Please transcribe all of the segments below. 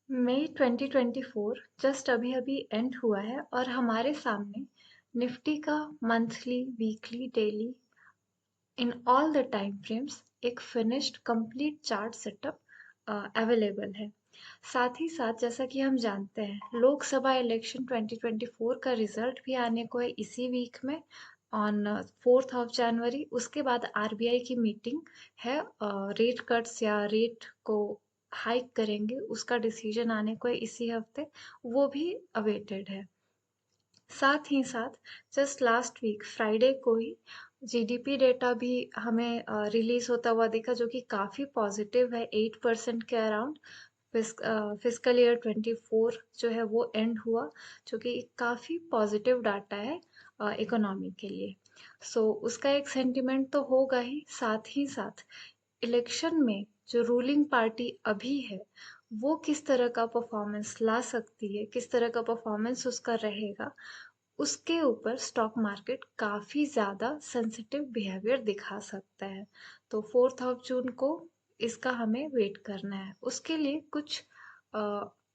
मई 2024 just अभी अभी and हुआ है और हमारे सामने निफ्टी का monthly, weekly, daily in all the time frames एक finished complete chart setup available है। साथ ही साथ जैसा कि हम जानते हैं लोकसभा इलेक्शन 2024 का रिजल्ट भी आने को है इसी वीक में ऑन 4th ऑफ जनवरी। उसके बाद आरबीआई की मीटिंग है, रेट कट्स या रेट को हाइक करेंगे उसका डिसीजन आने को है इसी हफ्ते, वो भी अवेटेड है। साथ ही साथ जस्ट लास्ट वीक फ्राइडे को ही जीडीपी डेटा भी हमें रिलीज होता हुआ दिखा, जो कि काफ़ी पॉजिटिव है, 8% के अराउंड। फिस्कल ईयर 24 जो है वो एंड हुआ, जो कि काफ़ी पॉजिटिव डाटा है इकोनॉमी के लिए। सो उसका एक सेंटिमेंट तो होगा ही, साथ ही साथ इलेक्शन में जो रूलिंग पार्टी अभी है वो किस तरह का परफॉर्मेंस ला सकती है, किस तरह का परफॉर्मेंस उसका रहेगा, उसके ऊपर स्टॉक मार्केट काफ़ी ज़्यादा सेंसिटिव बिहेवियर दिखा सकता है। तो 4th ऑफ जून को इसका हमें वेट करना है। उसके लिए कुछ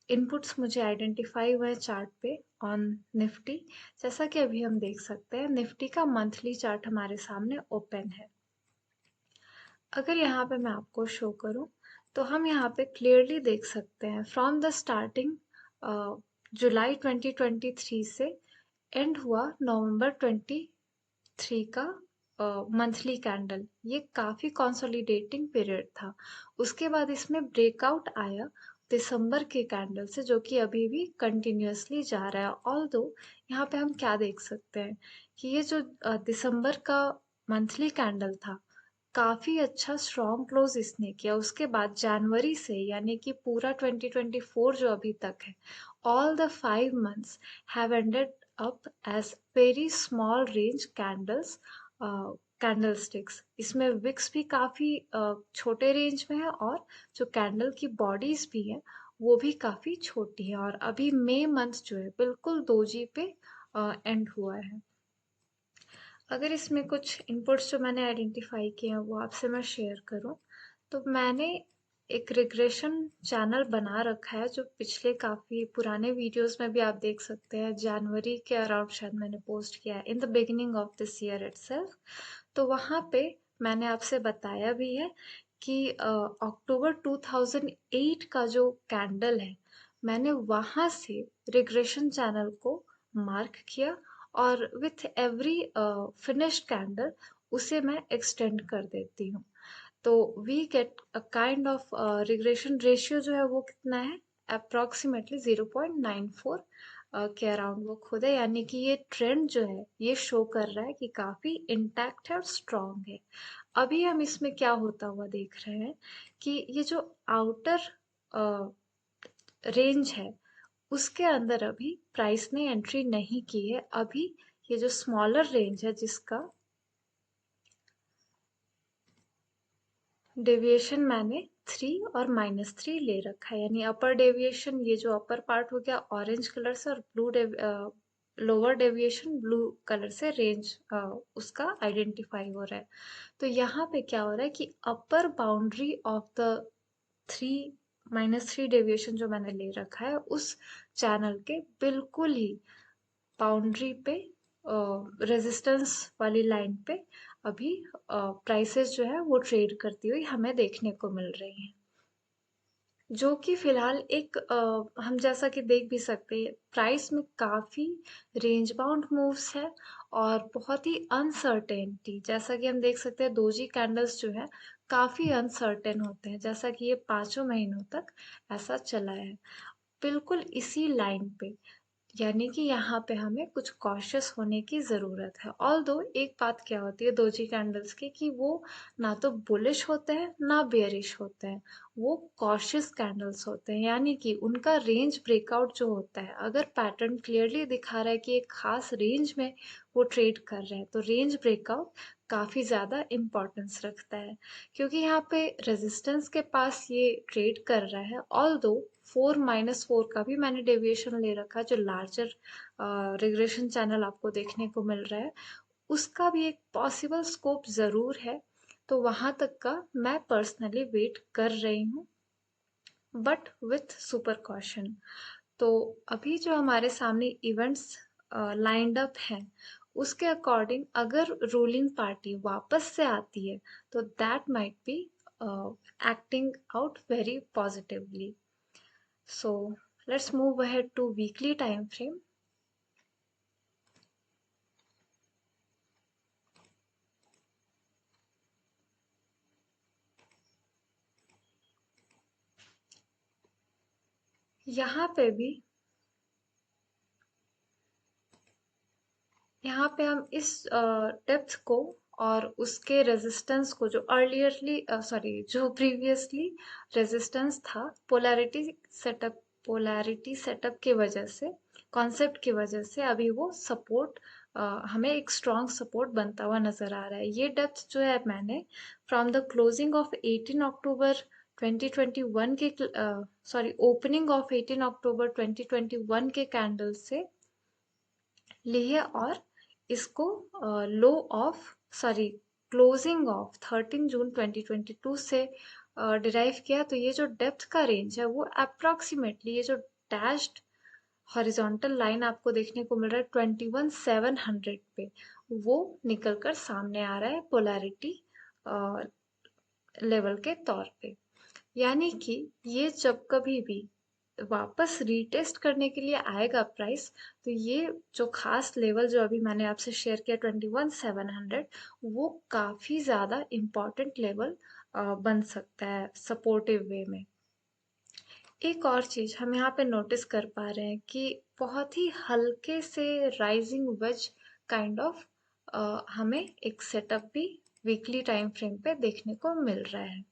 इनपुट्स मुझे आइडेंटिफाई हुए हैं चार्ट पे ऑन निफ्टी। जैसा कि अभी हम देख सकते हैं निफ्टी का मंथली चार्ट हमारे सामने ओपन है। अगर यहाँ पे मैं आपको शो करूँ तो हम यहाँ पे क्लियरली देख सकते हैं फ्रॉम द स्टार्टिंग जुलाई 2023 से एंड हुआ नवंबर 23 का मंथली कैंडल, ये काफ़ी कंसोलिडेटिंग पीरियड था। उसके बाद इसमें ब्रेकआउट आया दिसंबर के कैंडल से, जो कि अभी भी कंटिन्यूअसली जा रहा है। ऑल्दो यहाँ पे हम क्या देख सकते हैं कि ये जो दिसंबर का मंथली कैंडल था काफ़ी अच्छा स्ट्रॉन्ग क्लोज इसने किया। उसके बाद जनवरी से यानी कि पूरा 2024 जो अभी तक है, all the 5 months have ended up as very small range candles, candlesticks. इसमें विक्स भी काफ़ी छोटे रेंज में है और जो कैंडल की बॉडीज भी है वो भी काफ़ी छोटी है। और अभी मई मंथ जो है बिल्कुल दोजी पे एंड हुआ है। अगर इसमें कुछ इनपुट्स जो मैंने आइडेंटिफाई किए हैं वो आपसे मैं शेयर करूं, तो मैंने एक रिग्रेशन चैनल बना रखा है जो पिछले काफ़ी पुराने वीडियोस में भी आप देख सकते हैं। जनवरी के अराउंड शायद मैंने पोस्ट किया है, in the beginning of this year itself. तो वहाँ पे मैंने आपसे बताया भी है कि अक्टूबर 2008 का जो कैंडल है, मैंने वहाँ से रिग्रेशन चैनल को मार्क किया और विथ एवरी फिनिश्ड कैंडल उसे मैं एक्सटेंड कर देती हूँ। तो we get a kind of regression ratio जो है वो कितना है, अप्रोक्सीमेटली 0.94 के अराउंड वो खुद है। यानी कि ये ट्रेंड जो है ये शो कर रहा है कि काफ़ी इंटैक्ट है और स्ट्रॉन्ग है। अभी हम इसमें क्या होता हुआ देख रहे हैं कि ये जो आउटर रेंज है उसके अंदर अभी प्राइस ने एंट्री नहीं की है। अभी ये जो स्मॉलर रेंज है जिसका डेविएशन मैंने 3 और -3 ले रखा है, यानी अपर डेविएशन ये जो अपर पार्ट हो गया ऑरेंज कलर से, और लोअर डेविएशन ब्लू कलर से रेंज उसका आइडेंटिफाई हो रहा है। तो यहाँ पे क्या हो रहा है कि अपर बाउंड्री ऑफ द 3 -3 डेविएशन जो मैंने ले रखा है उस चैनल के बिल्कुल ही बाउंड्री पे रेजिस्टेंस वाली लाइन पे अभी प्राइसेस जो है वो ट्रेड करती हुई हमें देखने को मिल रही हैं, जो कि फिलहाल एक हम जैसा कि देख भी सकते हैं प्राइस में काफ़ी रेंज बाउंड मूव्स है और बहुत ही अनसर्टेनिटी। जैसा कि हम देख सकते हैं दोजी कैंडल्स जो है काफ़ी अनसर्टेन होते हैं, जैसा कि ये 5 महीनों तक ऐसा चला है बिल्कुल इसी लाइन पे। यानी कि यहाँ पे हमें कुछ कॉशियस होने की ज़रूरत है। ऑल्दो एक बात क्या होती है दोजी कैंडल्स की कि वो ना तो बुलिश होते हैं ना बेयरिश होते हैं, वो कॉशियस कैंडल्स होते हैं। यानी कि उनका रेंज ब्रेकआउट जो होता है, अगर पैटर्न क्लियरली दिखा रहा है कि एक खास रेंज में वो ट्रेड कर रहे हैं, तो रेंज ब्रेकआउट काफ़ी ज़्यादा इम्पोर्टेंस रखता है, क्योंकि यहाँ पे रेजिस्टेंस के पास ये ट्रेड कर रहा है। ऑल्दो 4 - 4 का भी मैंने डेविएशन ले रखा है, जो लार्जर रिग्रेशन चैनल आपको देखने को मिल रहा है उसका भी एक पॉसिबल स्कोप ज़रूर है। तो वहाँ तक का मैं पर्सनली वेट कर रही हूँ। But with super caution. तो अभी जो हमारे सामने इवेंट्स लाइंड अप हैं, उसके अकॉर्डिंग अगर रूलिंग पार्टी वापस से आती है तो that might be acting out very positively. So let's move ahead to weekly time frame. यहाँ पे भी यहाँ पे हम इस डेप्थ को और उसके रेजिस्टेंस को, जो अर्लियरली जो प्रीवियसली रेजिस्टेंस था, पोलैरिटी सेटअप की वजह से, कॉन्सेप्ट की वजह से अभी वो सपोर्ट, हमें एक स्ट्रॉन्ग सपोर्ट बनता हुआ नजर आ रहा है। ये डेप्थ जो है मैंने फ्रॉम द क्लोजिंग ऑफ 18 अक्टूबर 2021 के ओपनिंग ऑफ 18 अक्टूबर 2021 के कैंडल से ली है, और इसको लो ऑफ सॉरी क्लोजिंग ऑफ 13 जून 2022 से डिराइव किया। तो ये जो डेप्थ का रेंज है वो अप्रोक्सीमेटली, ये जो डैश्ड हॉरिजॉन्टल लाइन आपको देखने को मिल रहा है 21,700 पे, वो निकल कर सामने आ रहा है पोलैरिटी लेवल के तौर पे। यानी कि ये जब कभी भी वापस रीटेस्ट करने के लिए आएगा प्राइस, तो ये जो खास लेवल जो अभी मैंने आपसे शेयर किया 21,700, वो काफी ज्यादा इम्पोर्टेंट लेवल बन सकता है सपोर्टिव वे में। एक और चीज हम यहाँ पे नोटिस कर पा रहे हैं कि बहुत ही हल्के से राइजिंग वेज काइंड ऑफ हमें एक सेटअप भी वीकली टाइम फ्रेम पे देखने को मिल रहा है।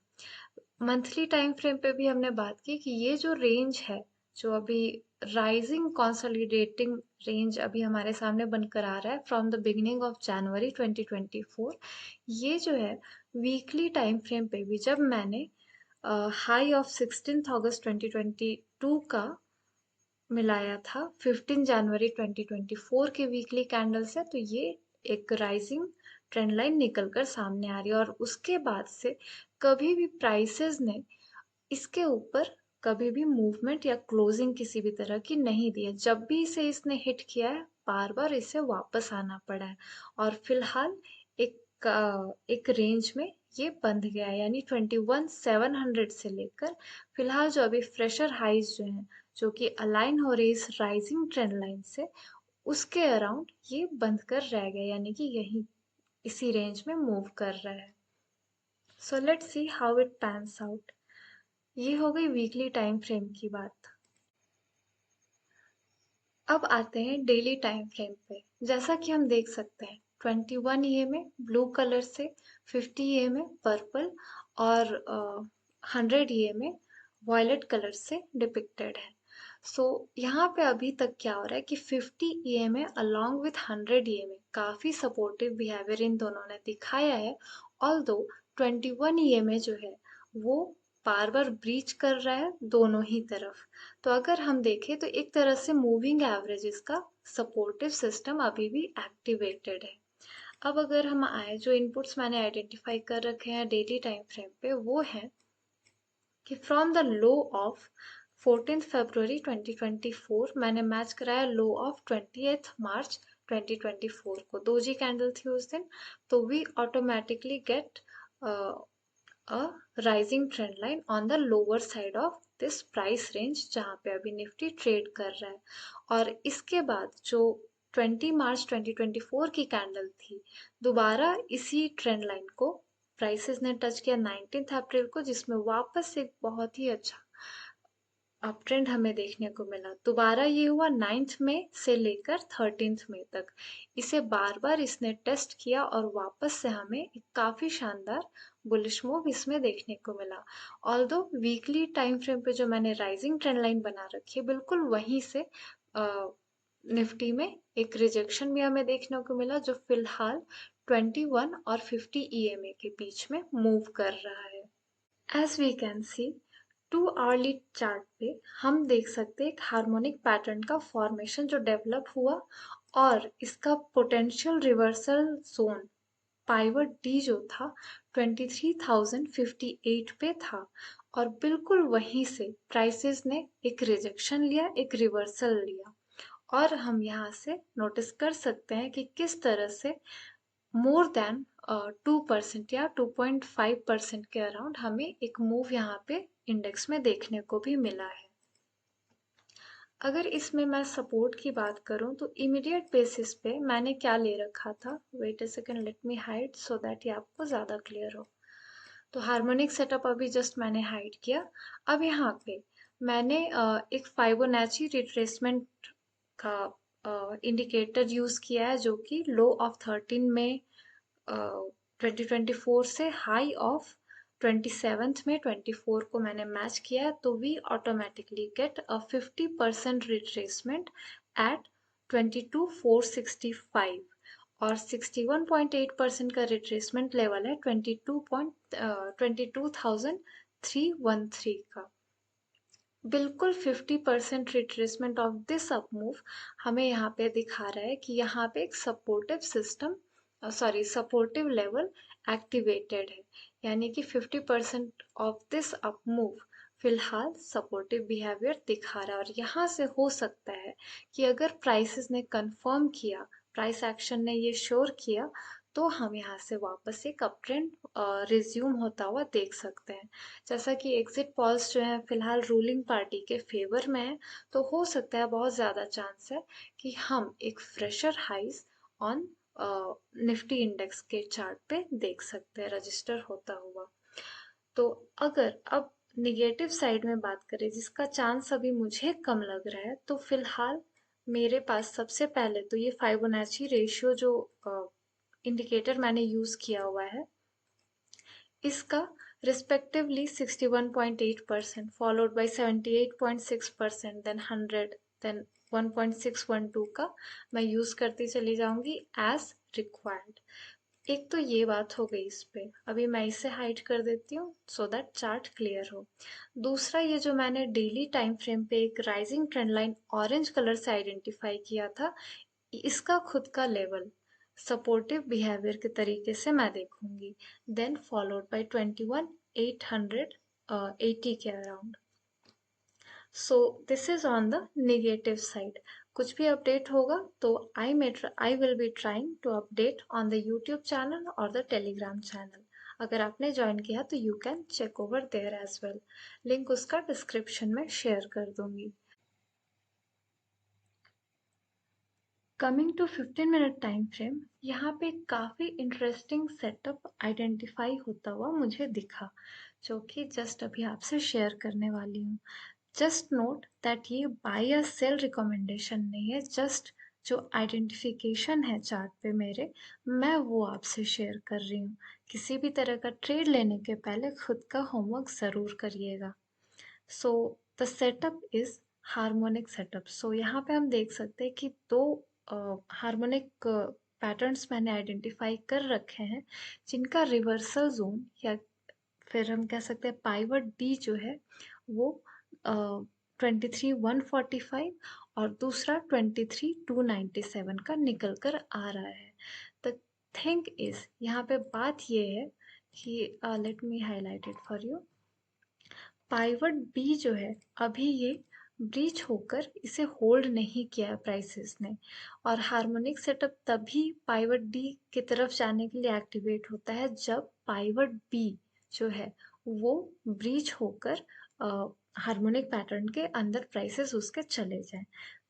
मंथली टाइम फ्रेम पे भी हमने बात की कि ये जो रेंज है, जो अभी राइजिंग कंसोलिडेटिंग रेंज अभी हमारे सामने बनकर आ रहा है from the beginning of January 2024, ये जो है वीकली टाइम फ्रेम पे भी, जब मैंने हाई ऑफ 16 अगस्त 2022 का मिलाया था 15 जनवरी 2024 के वीकली कैंडल से, तो ये एक राइजिंग ट्रेंड लाइन निकल कर सामने आ रही है। और उसके बाद से कभी भी प्राइसेस ने इसके ऊपर कभी भी मूवमेंट या क्लोजिंग किसी भी तरह की नहीं दी है। जब भी इसे इसने हिट किया है, बार बार इसे वापस आना पड़ा है, और फिलहाल एक रेंज में ये बंध गया है, यानी 21,700 से लेकर फिलहाल जो अभी फ्रेशर हाइज जो हैं, जो कि अलाइन हो रही इस राइजिंग ट्रेंड लाइन से, उसके अराउंड ये बंद कर रह गया, यानी कि यही इसी रेंज में मूव कर रहा है। So let's see how it pans out. ये हो गई वीकली टाइम फ्रेम की बात। अब आते हैं डेली टाइम फ्रेम पे। जैसा कि हम देख सकते हैं 21 EMA ब्लू कलर से, 50 EMA पर्पल, और 100 EMA वॉयलेट कलर से डिपिक्टेड है। सो यहाँ पे अभी तक क्या हो रहा है कि 50 EMA अलॉन्ग विथ 100 EMA काफी सपोर्टिव बिहेवियर इन दोनों ने दिखाया है। ऑल्दो 21 EMA जो है वो बार बार ब्रीच कर रहा है दोनों ही तरफ। तो अगर हम देखें तो एक तरह से मूविंग एवरेजेस का सपोर्टिव सिस्टम अभी भी एक्टिवेटेड है। अब अगर हम आए, जो इनपुट्स मैंने आइडेंटिफाई कर रखे हैं डेली टाइम फ्रेम पे, वो है कि फ्रॉम द लो ऑफ 14 फरवरी 2024 मैंने मैच कराया लो ऑफ 20 मार्च 2024 को, दोजी कैंडल थी उस दिन। तो we automatically get a rising trend line on the lower side of this price range जहाँ पे अभी निफ्टी ट्रेड कर रहा है। और इसके बाद जो 20 मार्च 2024 की कैंडल थी, दोबारा इसी ट्रेंड लाइन को प्राइसेस ने टच किया 19 अप्रैल को, जिसमें वापस एक बहुत ही अच्छा अप ट्रेंड हमें देखने को मिला। दोबारा ये हुआ 9 मई से लेकर 13 मई तक, इसे बार बार इसने टेस्ट किया और वापस से हमें एक काफी शानदार बुलिश मूव इसमें देखने को मिला। ऑल्दो वीकली टाइम फ्रेम पे जो मैंने राइजिंग ट्रेंड लाइन बना रखी है, बिल्कुल वहीं से निफ्टी में एक रिजेक्शन भी हमें देखने को मिला, जो फिलहाल 21 और 50 EMA के बीच में मूव कर रहा है। As we can see 2 hourly chart पे हम देख सकते हैं एक हार्मोनिक पैटर्न का फॉर्मेशन जो डेवलप हुआ, और इसका potential reversal zone pivot D जो था 23,058 पे था और बिल्कुल वहीं से प्राइसेस ने एक रिजेक्शन लिया, एक रिवर्सल लिया। और हम यहाँ से नोटिस कर सकते हैं कि किस तरह से मोर देन 2% या 2.5% के अराउंड हमें एक मूव यहाँ पे इंडेक्स में देखने को भी मिला है। अगर इसमें मैं सपोर्ट की बात करूं तो इमीडिएट बेसिस पे मैंने क्या ले रखा था, wait a second, let me hide so that ये आपको ज़्यादा क्लियर हो। तो हार्मोनिक सेटअप अभी जस्ट मैंने हाइड किया। अब यहाँ पे मैंने एक फाइबोनैची रिट्रेसमेंट का इंडिकेटर यूज़ किया है जो कि लो ऑफ 13 में 2024 से हाई ऑफ 27th में 24 को मैंने मैच किया है, तो we automatically get a 50% retracement at 22,465 और 61.8% का रिट्रेसमेंट लेवल है 22,313 का। बिल्कुल 50% retracement of this up move हमें यहाँ पे दिखा रहा है कि यहाँ पे एक supportive system, sorry supportive level activated है, यानी कि 50% ऑफ दिस अप मूव फिलहाल सपोर्टिव बिहेवियर दिखा रहा है। और यहाँ से हो सकता है कि अगर प्राइसेस ने कंफर्म किया, प्राइस एक्शन ने ये श्योर किया, तो हम यहाँ से वापस एक अप ट्रेंड रिज्यूम होता हुआ देख सकते हैं। जैसा कि एग्जिट पॉल्स जो है फिलहाल रूलिंग पार्टी के फेवर में है, तो हो सकता है, बहुत ज़्यादा चांस है कि हम एक fresher highs on Nifty index के चार्ट पे देख सकते हैं रजिस्टर होता हुआ। तो अगर अब निगेटिव साइड में बात करें जिसका चांस अभी मुझे कम लग रहा है, तो फिलहाल मेरे पास सबसे पहले तो ये फाइबोनैची रेशियो जो इंडिकेटर मैंने यूज़ किया हुआ है, इसका respectively 61.8%, followed by 78.6%, then 100, then 1.612 का मैं यूज़ करती चली जाऊंगी एज रिक्वायर्ड। एक तो ये बात हो गई इस पे, अभी मैं इसे हाइड कर देती हूँ सो दैट चार्ट क्लियर हो। दूसरा, ये जो मैंने डेली टाइम फ्रेम पे एक rising trend line orange colour से आइडेंटिफाई किया था, इसका खुद का लेवल सपोर्टिव बिहेवियर के तरीके से मैं देखूंगी, देन फॉलोड बाय 21,880 के around. So this is on the negative side. कुछ भी अपडेट होगा तो I will be trying to update on the YouTube channel और द टेलीग्राम चैनल। अगर आपने ज्वाइन किया तो you can check over there as well, link उसका डिस्क्रिप्शन में शेयर कर दूंगी। Coming to 15 minute time frame, यहाँ पे काफ़ी इंटरेस्टिंग सेटअप आइडेंटिफाई होता हुआ मुझे दिखा, जो कि जस्ट अभी आपसे शेयर करने वाली हूँ। जस्ट नोट दैट ये बाय या सेल रिकमेंडेशन नहीं है, जस्ट जो आइडेंटिफिकेशन है चार्ट पे मेरे, मैं वो आपसे शेयर कर रही हूँ। किसी भी तरह का ट्रेड लेने के पहले खुद का होमवर्क ज़रूर करिएगा। So the setup is harmonic setup. So यहाँ पे हम देख सकते हैं कि दो हार्मोनिक पैटर्न्स मैंने आइडेंटिफाई कर रखे हैं, जिनका रिवर्सल जोन या फिर हम कह सकते हैं पाइवट डी जो है वो 23,145 और दूसरा 23,297 का निकल कर आ रहा है। द थिंग इज, यहाँ पे बात ये है कि let me highlight it for you. Pivot B जो है अभी ये ब्रीच होकर इसे होल्ड नहीं किया है प्राइसेस ने, और हार्मोनिक सेटअप तभी पाइवट डी की तरफ जाने के लिए एक्टिवेट होता है जब पाइवट बी जो है वो ब्रीच होकर हार्मोनिक पैटर्न के अंदर प्राइसेस उसके चले जाएं।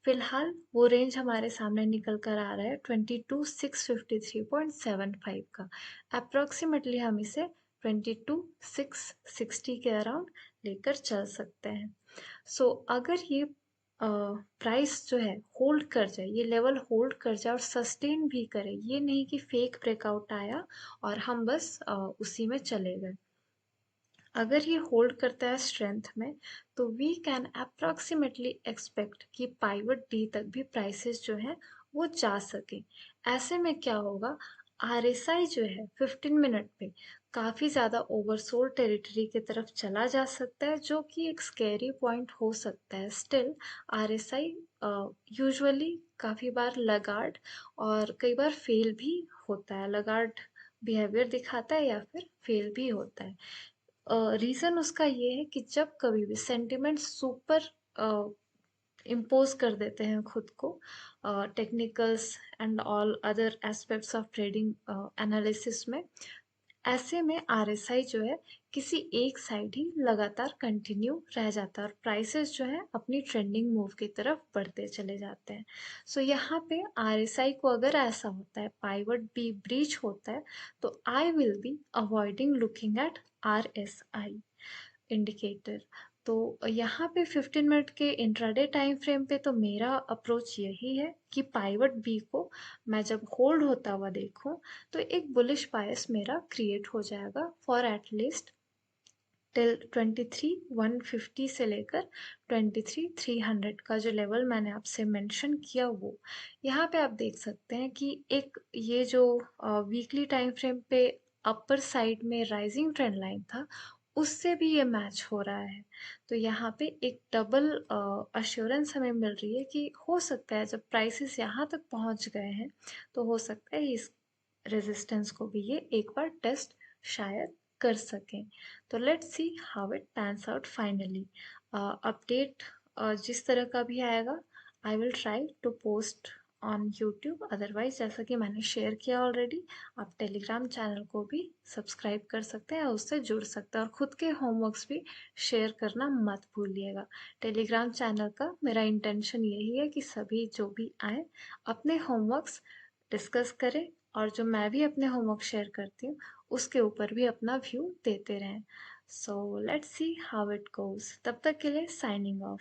फिलहाल वो रेंज हमारे सामने निकल कर आ रहा है 22,653.75 का। अप्रोक्सीमेटली हम इसे 22,660 के अराउंड लेकर चल सकते हैं। सो अगर ये प्राइस जो है होल्ड कर जाए, ये लेवल होल्ड कर जाए और सस्टेन भी करे, ये नहीं कि फेक ब्रेकआउट आया और हम बस उसी में चले गए। अगर ये होल्ड करता है स्ट्रेंथ में, तो वी कैन अप्रोक्सीमेटली एक्सपेक्ट कि पाइवट डी तक भी प्राइसेस जो हैं वो जा सके। ऐसे में क्या होगा, आरएसआई जो है 15 मिनट पे काफ़ी ज़्यादा ओवरसोल्ड टेरिटरी की तरफ चला जा सकता है, जो कि एक स्कैरी पॉइंट हो सकता है। स्टिल आरएसआई यूजुअली काफ़ी बार लगार्ड और कई बार फेल भी होता है। लगार्ड बिहेवियर दिखाता है या फिर फेल भी होता है। रीज़न उसका ये है कि जब कभी भी सेंटिमेंट सुपर इम्पोज कर देते हैं खुद को technicals and all other aspects of trading analysis में, ऐसे में आरएसआई जो है किसी एक साइड ही लगातार कंटिन्यू रह जाता है और प्राइसेस जो है अपनी ट्रेंडिंग मूव की तरफ बढ़ते चले जाते हैं। सो यहाँ पे आरएसआई को अगर ऐसा होता है, पाइवट बी ब्रीच होता है, तो I will B avoiding looking at RSI indicator. तो यहाँ पे 15 मिनट के इंट्राडे टाइम फ्रेम पे तो मेरा अप्रोच यही है कि पाइवट बी को मैं जब होल्ड होता हुआ देखूं तो एक बुलिश बायस मेरा क्रिएट हो जाएगा फॉर एटलीस्ट टिल 23,150 से लेकर 23,300 का जो लेवल मैंने आपसे मेंशन किया वो यहाँ पे आप देख सकते हैं कि एक ये जो वीकली टाइम फ्रेम पे अपर साइड में राइजिंग ट्रेंड लाइन था उससे भी ये मैच हो रहा है। तो यहाँ पे एक डबल अश्योरेंस हमें मिल रही है कि हो सकता है जब प्राइसेस यहाँ तक पहुँच गए हैं तो हो सकता है इस रेजिस्टेंस को भी ये एक बार टेस्ट शायद कर सकें। तो let's see how it pans out finally. Update जिस तरह का भी आएगा I will try to post on YouTube, otherwise जैसा कि मैंने शेयर किया ऑलरेडी, आप टेलीग्राम चैनल को भी सब्सक्राइब कर सकते हैं और उससे जुड़ सकते हैं और ख़ुद के होमवर्क्स भी शेयर करना मत भूलिएगा। टेलीग्राम चैनल का मेरा इंटेंशन यही है कि सभी जो भी आए अपने होमवर्क्स डिस्कस करें और जो मैं भी अपने होमवर्क शेयर करती हूँ उसके ऊपर भी अपना व्यू देते रहें। So let's see how it goes. तब तक के लिए साइनिंग ऑफ।